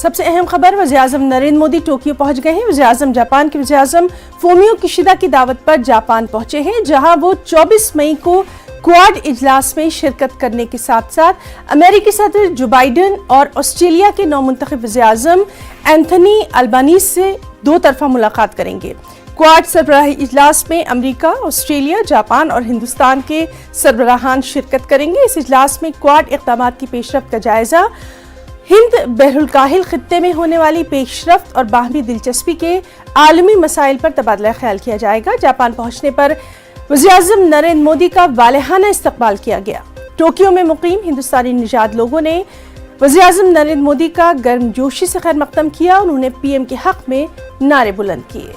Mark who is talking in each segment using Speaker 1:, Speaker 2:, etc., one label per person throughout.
Speaker 1: सबसे अहम खबर, वज़ीर-ए-आज़म नरेंद्र मोदी टोक्यो पहुंच गए हैं। वज़ीर-ए-आज़म जापान के वज़ीर-ए-आज़म फूमियो किशिदा की दावत पर जापान पहुंचे हैं, जहां वो 24 मई को क्वाड इजलास में शिरकत करने के साथ साथ अमेरिकी सदर जो बाइडेन और ऑस्ट्रेलिया के नौमुंतखब वज़ीर-ए-आज़म एंथनी अल्बानीज़ से दो तरफा मुलाकात करेंगे। क्वाड सरबराही इजलास में अमेरिका, ऑस्ट्रेलिया, जापान और हिंदुस्तान के सरबराहान शिरकत करेंगे। इस इजलास में क्वाड इक़दामात की पेशरफ्त का जायजा, हिंद बहरुल खित्ते में होने वाली पेशरफ्त और बाहमी दिलचस्पी के आलमी मसाइल पर तबादला ख्याल किया जाएगा। जापान पहुंचने पर वज़ीर-ए-आज़म नरेंद्र मोदी का वालेहाना इस्तकबाल किया गया। टोक्यो में मुकीम हिंदुस्तानी निजात लोगों ने वज़ीर-ए-आज़म नरेंद्र मोदी का गर्मजोशी से खैर मकदम किया और उन्हें पीएम के हक में नारे बुलंद किए।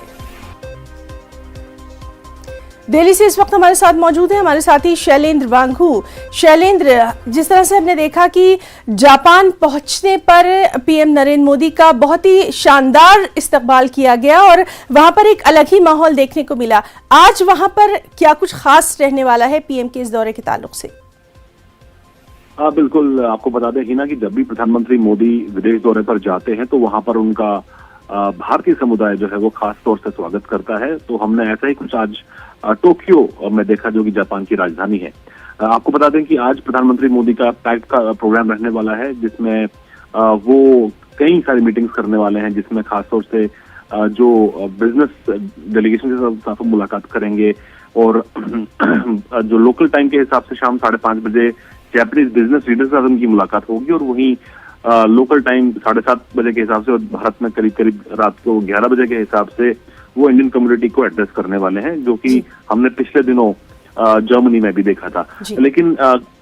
Speaker 1: दिल्ली से इस वक्त हमारे साथ मौजूद है हमारे साथी शैलेंद्र वांगू। शैलेंद्र, जिस तरह से हमने देखा कि जापान पहुंचने पर पीएम नरेंद्र मोदी का बहुत ही शानदार इस्तकबाल किया गया और वहां पर एक अलग ही माहौल देखने को मिला। आज वहां पर क्या कुछ खास रहने वाला है पीएम के इस दौरे के ताल्लुक से?
Speaker 2: हाँ, बिल्कुल। आपको बता दें हिना कि जब भी प्रधानमंत्री मोदी विदेश दौरे पर जाते हैं तो वहां पर उनका भारतीय समुदाय जो है वो खास तौर से स्वागत करता है। तो हमने ऐसा ही कुछ आज टोक्यो में देखा, जो कि जापान की राजधानी है। आपको बता दें कि आज प्रधानमंत्री मोदी का पैक्ड का प्रोग्राम रहने वाला है, जिसमें वो कई सारी मीटिंग्स करने वाले हैं, जिसमें खासतौर से जो बिजनेस डेलीगेशन के साथ मुलाकात करेंगे और जो लोकल टाइम के हिसाब से शाम 5:30 बजे जापानीज बिजनेस लीडर्स के साथ उनकी मुलाकात होगी और वहीं लोकल टाइम 7:30 बजे के हिसाब से और भारत में करीब रात को 11 बजे के हिसाब से वो इंडियन कम्युनिटी को एड्रेस करने वाले हैं, जो कि हमने पिछले दिनों जर्मनी में भी देखा था। लेकिन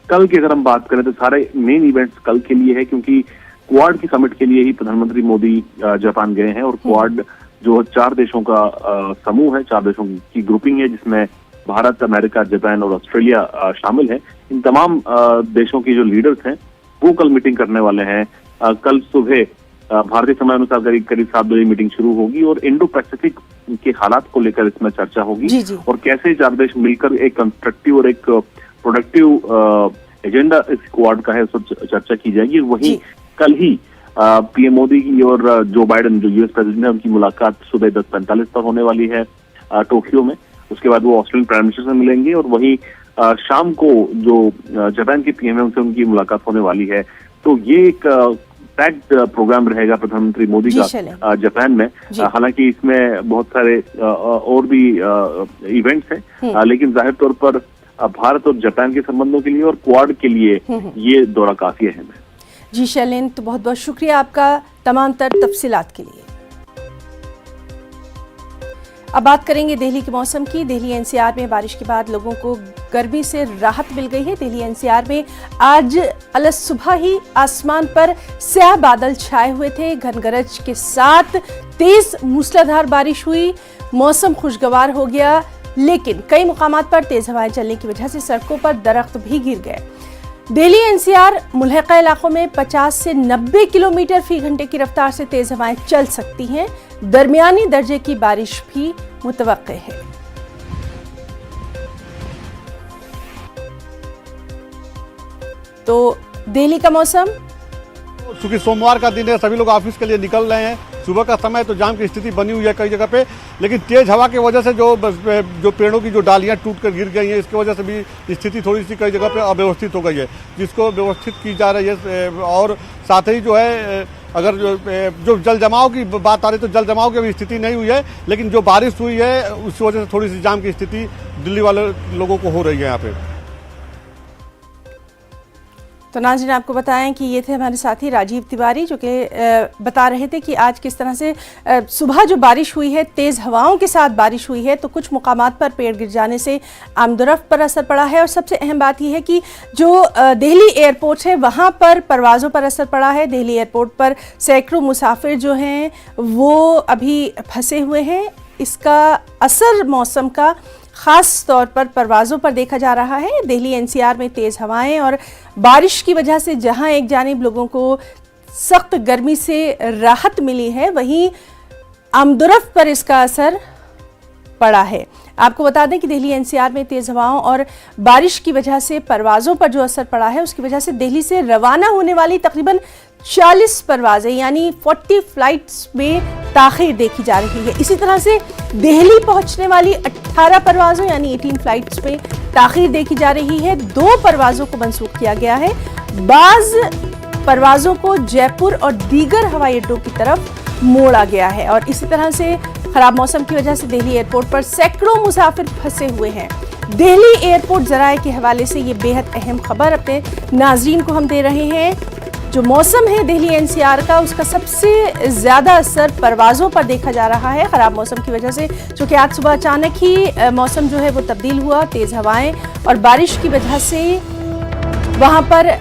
Speaker 2: कल की अगर हम बात करें तो सारे मेन इवेंट्स कल के लिए है, क्योंकि क्वाड की समिट के लिए ही प्रधानमंत्री मोदी जापान गए हैं। और क्वाड जो 4 देशों का समूह है, 4 देशों की ग्रुपिंग है, जिसमें भारत, अमेरिका, जापान और ऑस्ट्रेलिया शामिल है। इन तमाम देशों की जो लीडर्स हैं वो कल मीटिंग करने वाले हैं। कल सुबह भारतीय समय अनुसार करीब 7 बजे मीटिंग शुरू होगी और इंडो पैसिफिक के हालात को लेकर इसमें चर्चा होगी और कैसे 4 देश मिलकर एक कंस्ट्रक्टिव और एक प्रोडक्टिव एजेंडा इस क्वाड का है, उस पर चर्चा की जाएगी। वहीं कल ही पीएम मोदी की और जो बाइडेन जो यूएस प्रेसिडेंट है उनकी मुलाकात सुबह 10:45 पर होने वाली है टोक्यो में। उसके बाद वो ऑस्ट्रेलियन प्राइम मिनिस्टर से मिलेंगे और वहीं शाम को जो जापान के पीएम है उनसे उनकी मुलाकात होने वाली है। तो ये एक पैक्ड प्रोग्राम रहेगा प्रधानमंत्री मोदी का जापान में। हालांकि इसमें बहुत सारे और भी इवेंट्स हैं, लेकिन जाहिर तौर पर भारत और जापान के संबंधों के लिए और क्वाड के लिए ये दौरा काफी अहम है।
Speaker 1: जी शैलेंद्र, तो बहुत बहुत शुक्रिया आपका तमाम तर तफसीलात के लिए। अब बात करेंगे दिल्ली के मौसम की। दिल्ली एनसीआर में बारिश के बाद लोगों को गर्मी से राहत मिल गई है। दिल्ली एनसीआर में आज अलग सुबह ही आसमान पर स्याह बादल छाए हुए थे, घन गरज के साथ तेज मूसलाधार बारिश हुई, मौसम खुशगवार हो गया। लेकिन कई मुकामात पर तेज हवाएं चलने की वजह से सड़कों पर दरख्त भी गिर गए। दिल्ली एनसीआर मुल्हका इलाकों में 50 से 90 किलोमीटर फी घंटे की रफ्तार से तेज हवाएं चल सकती हैं। दरमियानी दर्जे की बारिश भी मुतवक्के है। तो दिल्ली का मौसम,
Speaker 3: क्योंकि सोमवार का दिन है, सभी लोग ऑफिस के लिए निकल रहे हैं। सुबह का समय तो जाम की स्थिति बनी हुई है कई जगह पे, लेकिन तेज हवा की वजह से जो पेड़ों की जो डालियां टूट कर गिर गई हैं, इसकी वजह से भी स्थिति थोड़ी सी कई जगह पे अव्यवस्थित हो गई है, जिसको व्यवस्थित की जा रही है। और साथ ही जो है अगर जो जल जमाव की बात आ रही है तो जल जमाव की अभी स्थिति नहीं हुई है, लेकिन जो बारिश हुई है उस वजह से थोड़ी सी जाम की स्थिति दिल्ली वाले लोगों को हो रही है यहाँ पे।
Speaker 1: तो नाज़रीन, आपको बताएं कि ये थे हमारे साथी राजीव तिवारी, जो कि बता रहे थे कि आज किस तरह से सुबह जो बारिश हुई है, तेज़ हवाओं के साथ बारिश हुई है, तो कुछ मुकामात पर पेड़ गिर जाने से आमदोरफ्त पर असर पड़ा है। और सबसे अहम बात यह है कि जो दिल्ली एयरपोर्ट है वहाँ पर परवाज़ों पर असर पड़ा है। दिल्ली एयरपोर्ट पर सैकड़ों मुसाफिर जो हैं वो अभी फंसे हुए हैं। इसका असर मौसम का ख़ास तौर पर परवाज़ों पर देखा जा रहा है। दिल्ली एनसीआर में तेज़ हवाएं और बारिश की वजह से जहां एक जानिब लोगों को सख्त गर्मी से राहत मिली है, वहीं आमदोरफ्त पर इसका असर पड़ा है। आपको बता दें कि दिल्ली एनसीआर में तेज हवाओं और बारिश की वजह से परवाज़ों पर जो असर पड़ा है, उसकी वजह से दिल्ली से रवाना होने वाली तकरीबन 40 परवाजें यानी 40 फ्लाइट्स में ताखीर देखी जा रही है। इसी तरह से दिल्ली पहुंचने वाली 18 परवाजों यानी 18 फ्लाइट्स में ताखीर देखी जा रही है। 2 परवाजों को मंसूख किया गया है। बाज परवाजों को जयपुर और दीगर हवाई अड्डों की तरफ मोड़ा गया है। और इसी तरह से खराब मौसम की वजह से दिल्ली एयरपोर्ट पर सैकड़ों मुसाफिर फंसे हुए हैं। दिल्ली एयरपोर्ट जराये के हवाले से ये बेहद अहम खबर अपने नाजरीन को हम दे रहे हैं। जो मौसम है दिल्ली एनसीआर का, उसका सबसे ज्यादा असर परवाजों पर देखा जा रहा है खराब मौसम की वजह से। चूंकि आज सुबह अचानक ही मौसम जो है वो तब्दील हुआ, तेज हवाएं और बारिश की वजह से वहां पर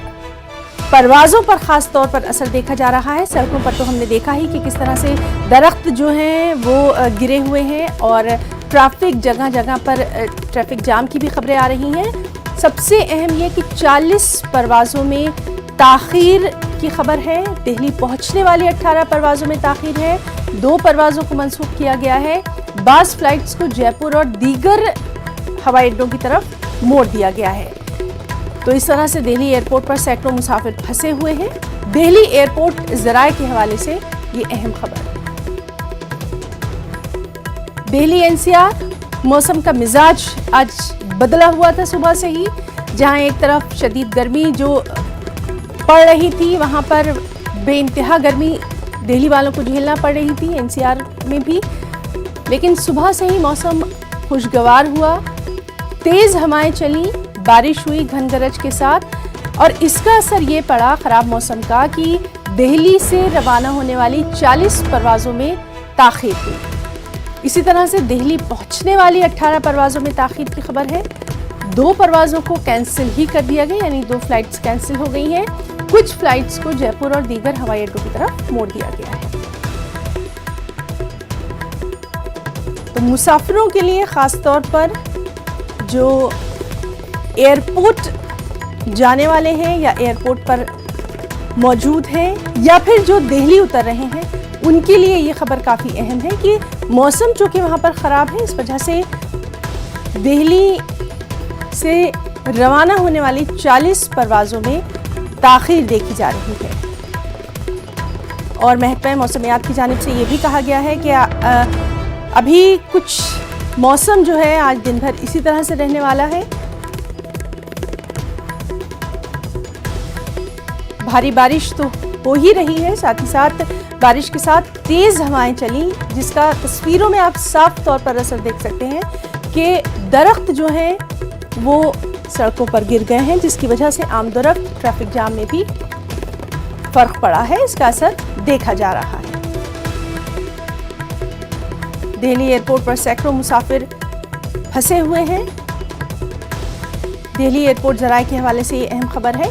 Speaker 1: परवाजों पर खास तौर पर असर देखा जा रहा है। सड़कों पर तो हमने देखा ही कि किस तरह से दरख्त जो हैं वो गिरे हुए हैं और ट्रैफिक जगह जगह पर ट्रैफिक जाम की भी खबरें आ रही हैं। सबसे अहम ये कि 40 परवाजों में ताखीर की खबर है। दिल्ली पहुंचने वाली 18 परवाजों में ताखीर है। 2 परवाजों को मंसूख किया गया है। बास फ्लाइट्स को जयपुर और दीगर हवाई अड्डों की तरफ मोड़ दिया गया है। तो इस तरह से दिल्ली एयरपोर्ट पर सैकड़ों मुसाफिर फंसे हुए हैं। दिल्ली एयरपोर्ट जराये के हवाले से ये अहम खबर है। दिल्ली एनसीआर मौसम का मिजाज आज बदला हुआ था सुबह से ही। जहां एक तरफ शदीद गर्मी जो पड़ रही थी, वहां पर बेइंतहा गर्मी दिल्ली वालों को झेलना पड़ रही थी, एनसीआर में भी। लेकिन सुबह से ही मौसम खुशगवार हुआ, तेज हवाएं चली, बारिश हुई घन गरज के साथ। और इसका असर ये पड़ा खराब मौसम का कि दिल्ली से रवाना होने वाली 40 परवाजों में ताखीर हुई। इसी तरह से दिल्ली पहुंचने वाली 18 परवाजों में ताखीर की खबर है। 2 परवाजों को कैंसिल ही कर दिया गया, यानी 2 फ्लाइट्स कैंसिल हो गई हैं। कुछ फ्लाइट्स को जयपुर और दीगर हवाई अड्डों की तरफ मोड़ दिया गया है। तो मुसाफिरों के लिए खास तौर पर जो एयरपोर्ट जाने वाले हैं या एयरपोर्ट पर मौजूद हैं या फिर जो दिल्ली उतर रहे हैं, उनके लिए ये खबर काफ़ी अहम है कि मौसम चूँकि वहाँ पर ख़राब है, इस वजह से दिल्ली से रवाना होने वाली 40 परवाज़ों में ताख़ीर देखी जा रही है। और महकमा मौसमियात की जानिब से ये भी कहा गया है कि अभी कुछ मौसम जो है आज दिन भर इसी तरह से रहने वाला है। भारी बारिश तो हो ही रही है, साथ ही साथ बारिश के साथ तेज हवाएं चली, जिसका तस्वीरों में आप साफ तौर पर असर देख सकते हैं कि दरख्त जो है वो सड़कों पर गिर गए हैं, जिसकी वजह से आमदोरफ्त ट्रैफिक जाम में भी फर्क पड़ा है। इसका असर देखा जा रहा है। दिल्ली एयरपोर्ट पर सैकड़ों मुसाफिर फंसे हुए हैं। दिल्ली एयरपोर्ट जराये के हवाले से ये अहम खबर है।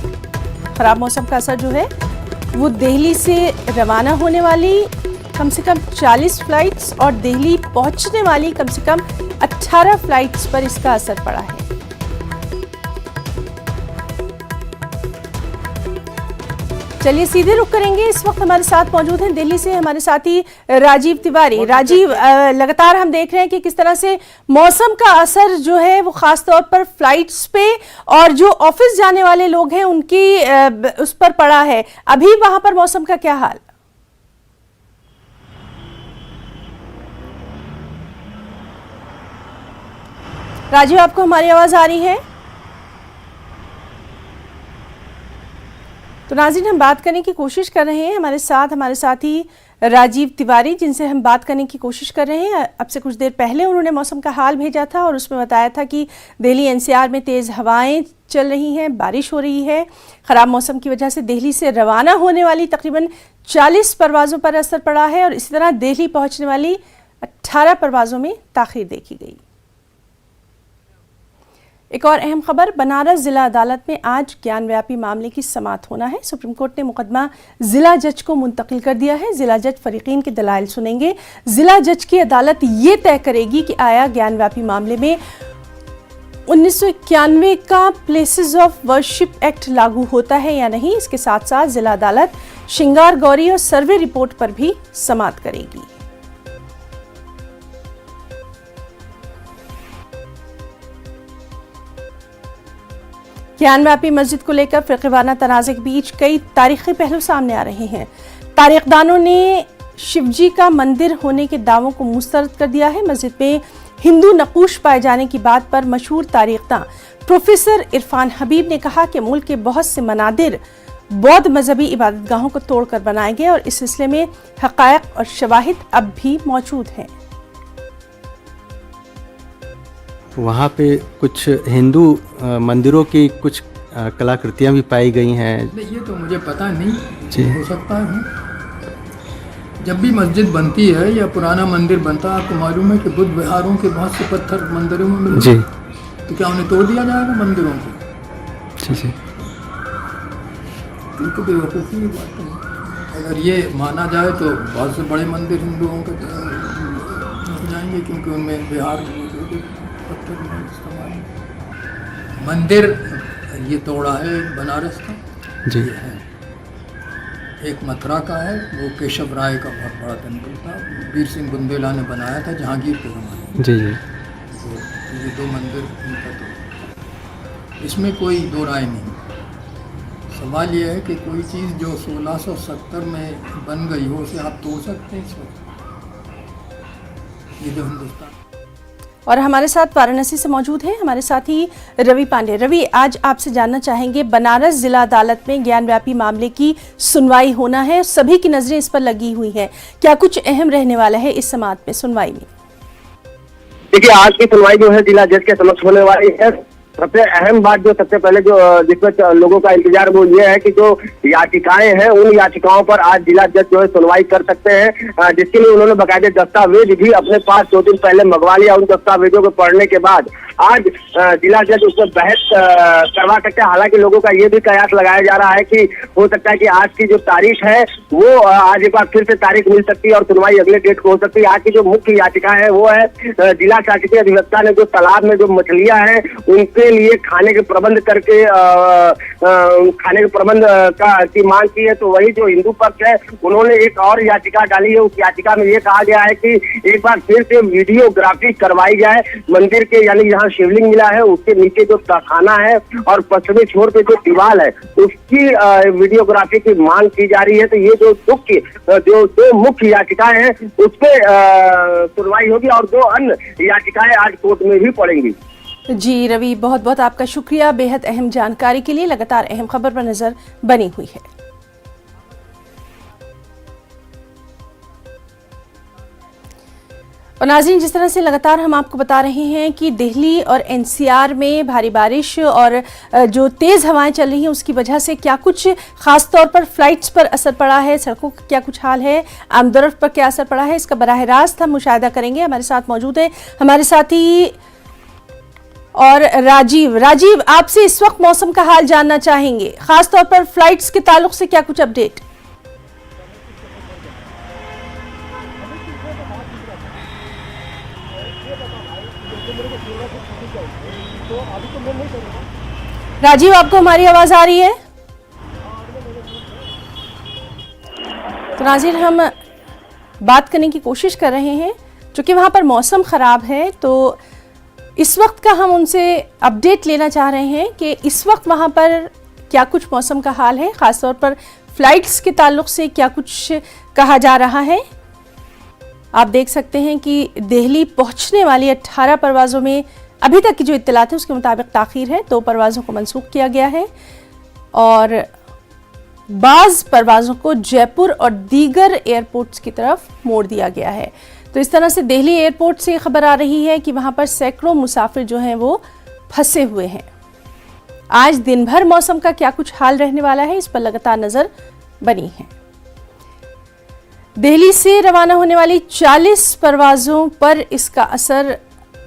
Speaker 1: खराब मौसम का असर जो है वो दिल्ली से रवाना होने वाली कम से कम 40 फ्लाइट्स और दिल्ली पहुंचने वाली कम से कम 18 फ्लाइट्स पर इसका असर पड़ा है। चलिए सीधे रुक करेंगे। इस वक्त हमारे साथ मौजूद हैं दिल्ली से हमारे साथी राजीव तिवारी। राजीव, लगातार हम देख रहे हैं कि किस तरह से मौसम का असर जो है वो खास तौर पर फ्लाइट्स पे और जो ऑफिस जाने वाले लोग हैं उनकी उस पर पड़ा है। अभी वहां पर मौसम का क्या हाल? राजीव, आपको हमारी आवाज आ रही है? तो नाज़रीन, हम बात करने की कोशिश कर रहे हैं। हमारे साथी राजीव तिवारी, जिनसे हम बात करने की कोशिश कर रहे हैं। अब से कुछ देर पहले उन्होंने मौसम का हाल भेजा था और उसमें बताया था कि दिल्ली एनसीआर में तेज़ हवाएं चल रही हैं, बारिश हो रही है। ख़राब मौसम की वजह से दिल्ली से रवाना होने वाली तकरीबन 40 परवाज़ों पर असर पड़ा है और इसी तरह दिल्ली पहुँचने वाली 18 परवाज़ों में ताख़ीर देखी गई। एक और अहम खबर, बनारस जिला अदालत में आज ज्ञानव्यापी मामले की समाअत होना है। सुप्रीम कोर्ट ने मुकदमा जिला जज को मुंतकिल कर दिया है। जिला जज फरीकीन के दलाइल सुनेंगे। जिला जज की अदालत ये तय करेगी कि आया ज्ञानव्यापी मामले में 1991 का प्लेसेस ऑफ वर्शिप एक्ट लागू होता है या नहीं। इसके साथ साथ जिला अदालत श्रृंगार गौरी और सर्वे रिपोर्ट पर भी समाअत करेगी। ज्ञानव्यापी मस्जिद को लेकर फिरक़ेवाना तनाज़े के बीच कई तारीखी पहलू सामने आ रहे हैं। तारीखदानों ने शिवजी का मंदिर होने के दावों को मुस्तरद कर दिया है। मस्जिद में हिंदू नक़ूश पाए जाने की बात पर मशहूर तारीखदां प्रोफेसर इरफान हबीब ने कहा कि मुल्क के बहुत से मनादिर बौद्ध मजहबी इबादतगाहों को तोड़कर बनाए गए और इस सिलसिले में हक़ायक़ और शवाहिद अब भी मौजूद हैं।
Speaker 4: वहाँ पे कुछ हिंदू मंदिरों की कुछ कलाकृतियाँ भी पाई गई हैं।
Speaker 5: ये तो मुझे पता नहीं
Speaker 4: जी।
Speaker 5: हो सकता है। जब भी मस्जिद बनती है या पुराना मंदिर बनता है, आपको मालूम है कि बुद्ध विहारों के बहुत से पत्थर मंदिरों में मिलते
Speaker 4: जी
Speaker 5: हैं, तो क्या उन्हें तोड़ दिया जाएगा मंदिरों को?
Speaker 4: जी जी
Speaker 5: बिल्कुल बेवकूफ़ी की बात है। अगर ये माना जाए तो बहुत से बड़े मंदिर हिंदुओं के हो जाएंगे, क्योंकि उनमें बिहार पत्थर इस्तेमाल। मंदिर ये तोड़ा है बनारस का
Speaker 4: जी
Speaker 5: ये है, एक मथुरा का है, वो केशव राय का बहुत बड़ा टेम्पल था, वीर सिंह बुंदेला ने बनाया था जहांगीरपुर में।
Speaker 4: जी जी
Speaker 5: तो ये दो मंदिर इनका तो इसमें कोई दो राय नहीं। सवाल ये है कि कोई चीज़ जो 1670 में बन गई हो उसे आप तोड़ सकते हैं इस वक्त? ये जो हिंदुस्तान।
Speaker 1: और हमारे साथ वाराणसी से मौजूद हैं हमारे साथी रवि पांडे। रवि, आज आपसे जानना चाहेंगे, बनारस जिला अदालत में ज्ञानव्यापी मामले की सुनवाई होना है, सभी की नजरें इस पर लगी हुई हैं, क्या कुछ अहम रहने वाला है इस समाअत में, सुनवाई में?
Speaker 6: देखिए, आज की सुनवाई जो है जिला जज के समक्ष होने वाली है। सबसे अहम बात जो सबसे पहले जो जिसमें लोगों का इंतजार वो ये है कि जो याचिकाएं हैं उन याचिकाओं पर आज जिला जज जो है सुनवाई कर सकते हैं, जिसके लिए उन्होंने बाकायदे दस्तावेज भी अपने पास 2 दिन पहले मंगवा लिया। उन दस्तावेजों को पढ़ने के बाद आज जिला जज उस पर बहस करवा सकते हैं। हालांकि लोगों का ये भी कयास लगाया जा रहा है कि हो सकता है कि आज की जो तारीख है वो आज एक बार फिर से तारीख मिल सकती है और सुनवाई अगले डेट को हो सकती है। आज की जो मुख्य याचिका है वो है जिला शासकीय अधिवक्ता ने जो तालाब में जो मछलियां हैं उनके लिए खाने के प्रबंध करके खाने के प्रबंध की मांग की है। तो वही जो हिंदू पक्ष है उन्होंने एक और याचिका डाली है। उस याचिका में ये कहा गया है कि एक बार फिर से वीडियोग्राफी करवाई जाए मंदिर के, यानी जहाँ शिवलिंग मिला है उसके नीचे जो तहखाना है और पश्चिमी छोर पे जो दीवार है उसकी वीडियोग्राफी की मांग की जा रही है। तो ये जो दो मुख्य याचिकाएं हैं उस पर सुनवाई होगी और 2 अन्य याचिकाएं आज कोर्ट में भी पड़ेंगी।
Speaker 1: जी रवि, बहुत बहुत आपका शुक्रिया बेहद अहम जानकारी के लिए। लगातार अहम खबर पर नजर बनी हुई है। और नाज़रीन, जिस तरह से लगातार हम आपको बता रहे हैं कि दिल्ली और एनसीआर में भारी बारिश और जो तेज़ हवाएं चल रही हैं उसकी वजह से क्या कुछ खास तौर पर फ्लाइट्स पर असर पड़ा है, सड़कों का क्या कुछ हाल है, आमदोरफ्त पर क्या असर पड़ा है, इसका बराह रास्त हम मुशाहिदा करेंगे। हमारे साथ मौजूद है हमारे साथी और राजीव, आपसे इस वक्त मौसम का हाल जानना चाहेंगे, खास तौर पर फ्लाइट्स के ताल्लुक से क्या कुछ अपडेट? राजीव, आपको हमारी आवाज आ रही है? तो नाज़रीन, हम बात करने की कोशिश कर रहे हैं, चूंकि वहां पर मौसम खराब है तो इस वक्त का हम उनसे अपडेट लेना चाह रहे हैं कि इस वक्त वहाँ पर क्या कुछ मौसम का हाल है, ख़ासतौर पर फ्लाइट्स के ताल्लुक से क्या कुछ कहा जा रहा है। आप देख सकते हैं कि दिल्ली पहुँचने वाली 18 परवाज़ों में अभी तक की जो इत्तलात है उसके मुताबिक ताख़ीर है। 2 परवाज़ों को मनसूख किया गया है और बाज़ परवाज़ों को जयपुर और दीगर एयरपोर्ट्स की तरफ मोड़ दिया गया है। तो इस तरह से दिल्ली एयरपोर्ट से खबर आ रही है कि वहां पर सैकड़ों मुसाफिर जो हैं वो फंसे हुए हैं। आज दिन भर मौसम का क्या कुछ हाल रहने वाला है, इस पर लगातार नजर बनी है। दिल्ली से रवाना होने वाली 40 परवाज़ों पर इसका असर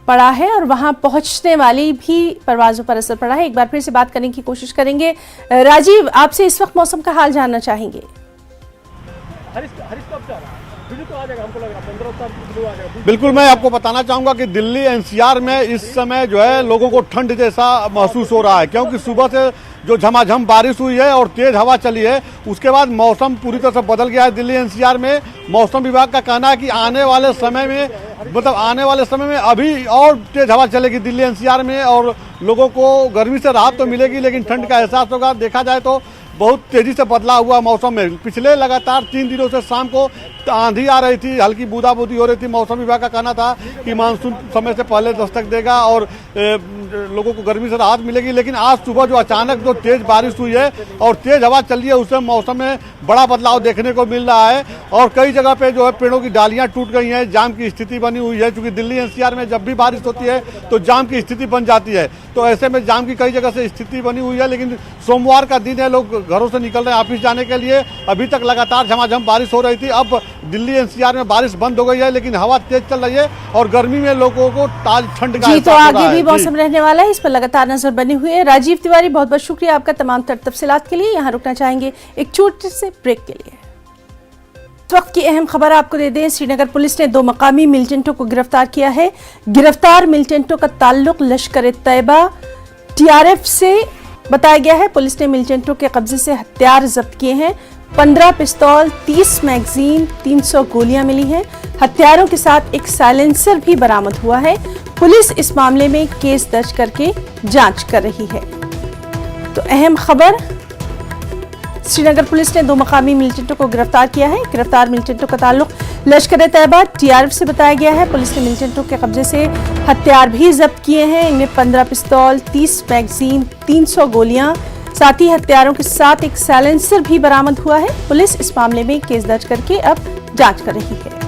Speaker 1: पड़ा है और वहां पहुंचने वाली भी परवाज़ों पर असर पड़ा है। एक बार फिर से बात करने की कोशिश करेंगे। राजीव, आपसे इस वक्त मौसम का हाल जानना चाहेंगे।
Speaker 3: बिल्कुल, मैं आपको बताना चाहूंगा कि दिल्ली एनसीआर में इस समय जो है लोगों को ठंड जैसा महसूस हो रहा है, क्योंकि सुबह से जो झमाझम बारिश हुई है और तेज हवा चली है उसके बाद मौसम पूरी तरह से बदल गया है। दिल्ली एनसीआर में मौसम विभाग का कहना है कि आने वाले समय में अभी और तेज हवा चलेगी दिल्ली एनसीआर में और लोगों को गर्मी से राहत तो मिलेगी, लेकिन ठंड का एहसास होगा। देखा जाए तो बहुत तेजी से बदलाव हुआ मौसम में। पिछले लगातार 3 दिनों से शाम को आंधी आ रही थी, हल्की बूंदाबांदी हो रही थी। मौसम विभाग का कहना था कि मानसून समय से पहले दस्तक देगा और लोगों को गर्मी से राहत मिलेगी, लेकिन आज सुबह जो अचानक जो तेज बारिश हुई है और तेज हवा चल रही है, उससे मौसम में बड़ा बदलाव देखने को मिल रहा है। और कई जगह पे जो है पेड़ों की डालियां टूट गई हैं, जाम की स्थिति बनी हुई है। क्योंकि दिल्ली एनसीआर में जब भी बारिश होती है तो जाम की स्थिति बन जाती है, तो ऐसे में जाम की कई जगह से स्थिति बनी हुई है। लेकिन सोमवार का दिन है, लोग घरों से निकल रहे हैं ऑफिस जाने के लिए। अभी तक लगातार झमाझम बारिश हो रही थी, अब दिल्ली एनसीआर में बारिश बंद हो गई है, लेकिन हवा तेज चल रही है और गर्मी में लोगों को ताज ठंड का
Speaker 1: जी, तो
Speaker 3: एहसास हो रहा
Speaker 1: आगे
Speaker 3: है।
Speaker 1: भी मौसम रहने वाला है, इस पर लगातार नजर बनी हुई है। राजीव तिवारी, बहुत बहुत शुक्रिया आपका तमाम तफसीलात के लिए। यहाँ रुकना चाहेंगे एक छोटे से ब्रेक के लिए। इस वक्त की अहम खबर आपको दे दें, श्रीनगर पुलिस ने 2 मकामी मिलिटेंटों को गिरफ्तार किया है। गिरफ्तार मिलिटेंटों का ताल्लुक लश्कर तैयबा TRF से बताया गया है। पुलिस ने मिलिटेंटों के कब्जे से हथियार जब्त किए हैं। 15 पिस्तौल, 30 मैगजीन, 300 गोलियां मिली हैं। हथियारों के साथ एक साइलेंसर भी बरामद हुआ है। पुलिस इस मामले में केस दर्ज करके जांच कर रही है। तो अहम खबर, श्रीनगर पुलिस ने 2 मकामी मिलिटेंटों को गिरफ्तार किया है। गिरफ्तार मिलिटेंटों का ताल्लुक लश्कर तैयबा TRF से बताया गया है। पुलिस ने मिलिटेंटों के कब्जे से हथियार भी जब्त किए हैं। इनमें 15 पिस्तौल, 30 मैगजीन, 300 गोलियां, साथ ही हथियारों के साथ एक साइलेंसर भी बरामद हुआ है। पुलिस इस मामले में केस दर्ज करके अब जांच कर रही है।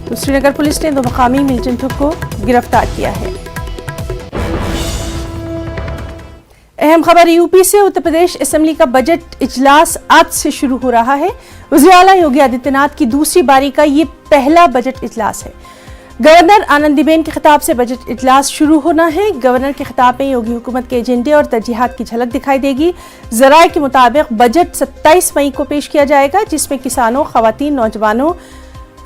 Speaker 1: तो श्रीनगर पुलिस ने 2 मकामी मिलिटेंटों को गिरफ्तार किया है। अहम खबर यूपी से, उत्तर प्रदेश असेंबली का बजट इजलास आज से शुरू हो रहा है। वज़ीर आला योगी आदित्यनाथ की दूसरी बारी का ये पहला बजट इजलास है। गवर्नर आनंदीबेन के खिताब से बजट इजलास शुरू होना है। गवर्नर के खिताब में योगी हुकूमत के एजेंडे और तरजीहात की झलक दिखाई देगी। जराये के मुताबिक बजट 27 मई को पेश किया जाएगा, जिसमें किसानों, खवातीन, नौजवानों,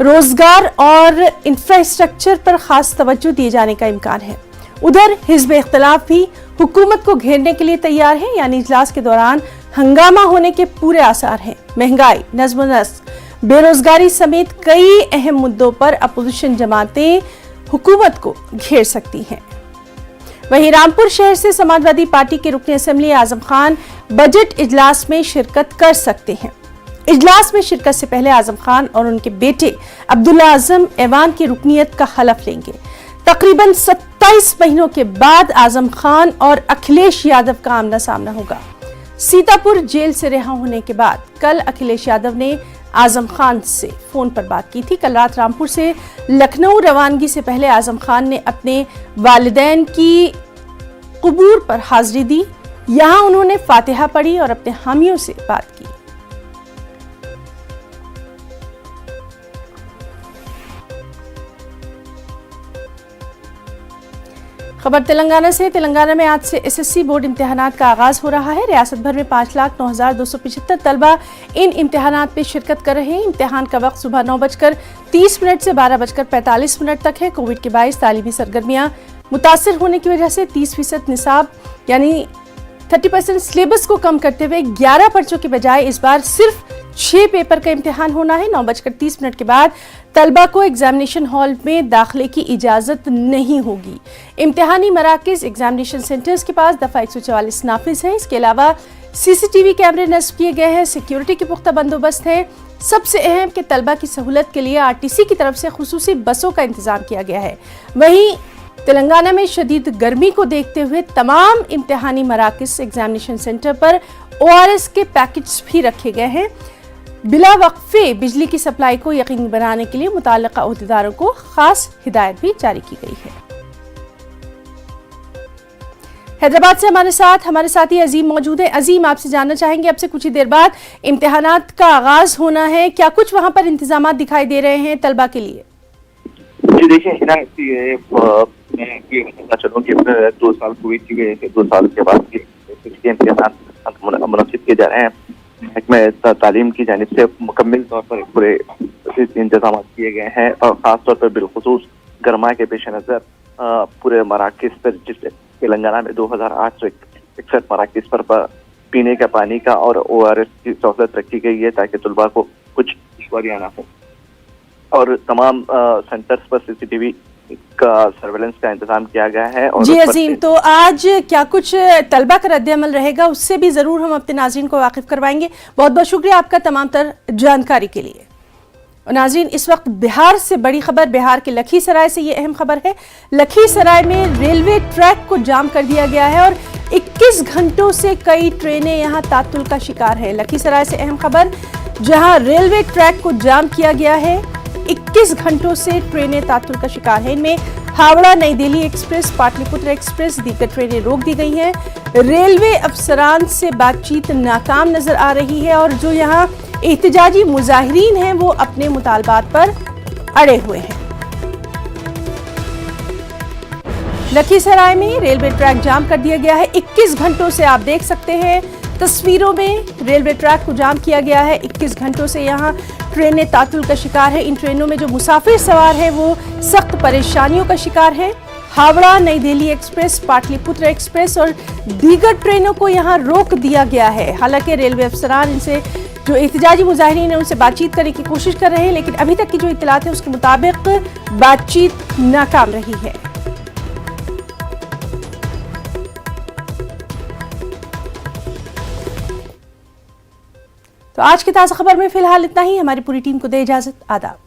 Speaker 1: रोजगार और इंफ्रास्ट्रक्चर पर खास तवज्जो दिए जाने का इम्कान है। उधर हिज़्ब इख्तिलाफ भी हुकूमत को घेरने के लिए तैयार है, यानी इजलास के दौरान हंगामा होने के पूरे आसार हैं। महंगाई, नज़्म व नस्क, बेरोजगारी समेत कई अहम मुद्दों पर अपोजिशन जमातें हुकूमत को घेर सकती हैं। वहीं रामपुर शहर से समाजवादी पार्टी के रुकन असेंबली आजम खान बजट इजलास में शिरकत कर सकते हैं। इजलास में शिरकत से पहले आजम खान और उनके बेटे अब्दुल्ला आजम ऐवान की रुकनियत का हलफ लेंगे। तकरीबन 27 महीनों के बाद आजम खान और अखिलेश यादव का आमना सामना होगा। सीतापुर जेल से रिहा होने के बाद कल अखिलेश यादव ने आजम खान से फोन पर बात की थी। कल रात रामपुर से लखनऊ रवानगी से पहले आजम खान ने अपने वालिदैन की कुबूर पर हाजिरी दी। यहां उन्होंने फातिहा पढ़ी और अपने हामियों से बात की। खबर तेलंगाना से, तेलंगाना में आज से SSC बोर्ड इम्तिहानात का आगाज हो रहा है। रियासत भर में 5,09,275 तलबा इन इम्तिहानात में शिरकत कर रहे हैं। इम्तिहान का वक्त सुबह 9:30 से 12:45 तक है। कोविड के बायस तालीमी सरगर्मियां मुतासिर होने की वजह से 30% निसाब यानी 30% सिलेबस को कम करते हुए 11 पर्चों के बजाय इस बार सिर्फ 6 पेपर का इम्तिहान होना है। 9:30 के बाद तलबा को एग्जामिनेशन हॉल में दाखिले की इजाज़त नहीं होगी। इम्तिहानी मराकज़ एग्जामिनेशन सेंटर्स के पास दफ़ा 144 नाफिज हैं। इसके अलावा CCTV कैमरे नस्ब किए गए हैं। सिक्योरिटी के पुख्ता बंदोबस्त है। सबसे अहम कि तलबा की सहूलत के लिए RTC की तरफ से खुसूसी बसों का इंतजाम किया गया है। वहीं तेलंगाना में शदीद गर्मी को देखते हुए तमाम इम्तिहानी मराकज़ एग्जामिनेशन सेंटर पर ORS के पैकेट्स भी रखे गए हैं। बिला वक्फे बिजली की सप्लाई को यकीनी बनाने के लिए मुताल्लिका अहदेदारों को खास हिदायत भी जारी की गई है। हैदराबाद से हमारे साथी अजीम मौजूद है। अजीम, आपसे जानना चाहेंगे, अब से कुछ ही देर बाद इम्तिहानात का आगाज होना है, क्या कुछ वहां पर इंतजाम दिखाई दे रहे हैं तलबा के लिए?
Speaker 7: जी देखिए हिना, मैं ये बताना चलूँ कि 2 साल कोविड की वजह से 2 साल के बाद इम्तिहान मुनक्किद किए जा रहे हैं। महकमा तालीम की जानिब से मुकम्मल तौर पर पूरे इंतजाम किए गए हैं और ख़ास तौर पर बिलखुसूस गर्मा के पेश नज़र पूरे मराकज़ पर, जिस तेलंगाना में 2,861 मराकज़ पर पीने का पानी का और ORS की सहूलत रखी गई है ताकि तलबा को कुछ दुश्वारियां ना हो। और तमाम सेंटर्स पर CCTV का सर्वेलेंस का इंतजाम किया गया है। और
Speaker 1: जी अजीम, तो आज क्या कुछ तलबा का रद्द-ए-अमल रहेगा, उससे भी जरूर हम अपने नाज़रीन को वाकिफ करवाएंगे। बहुत बहुत शुक्रिया आपका तमाम तर जानकारी के लिए। और नाज़रीन, इस वक्त बिहार से बड़ी खबर, बिहार के लखीसराय से ये अहम खबर है। लखीसराय में रेलवे ट्रैक को जाम कर दिया गया है और 21 घंटों से कई ट्रेनें यहां तात्तुल का शिकार है। लखीसराय से अहम खबर, जहां रेलवे ट्रैक को जाम किया गया है, 21 घंटों से ट्रेनें तात्तुल का शिकार है। इनमें हावड़ा नई दिल्ली एक्सप्रेस, पाटलिपुत्र एक्सप्रेस, दीगर ट्रेनें रोक दी गई हैं। रेलवे अफसरान से बातचीत नाकाम नजर आ रही है और जो यहाँ एहतजाजी मुजाहिरीन हैं वो अपने मुतालबात पर अड़े हुए हैं। लखीसराय में रेलवे ट्रैक जाम कर दिया गया है। 21 घंटों से आप देख सकते हैं तस्वीरों में, रेलवे ट्रैक को जाम किया गया है। 21 घंटों से यहाँ ट्रेनें तातुल का शिकार है। इन ट्रेनों में जो मुसाफिर सवार हैं वो सख्त परेशानियों का शिकार है। हावड़ा नई दिल्ली एक्सप्रेस, पाटलिपुत्र एक्सप्रेस और दीगर ट्रेनों को यहाँ रोक दिया गया है। हालांकि रेलवे अफसरान इनसे जो एहतजाजी मुजाहिरीन हैं उनसे बातचीत करने की कोशिश कर रहे हैं, लेकिन अभी तक की जो इत्तलात है उसके मुताबिक बातचीत नाकाम रही है। तो आज की ताज़ा खबर में फिलहाल इतना ही। हमारी पूरी टीम को दे इजाजत। आदाब।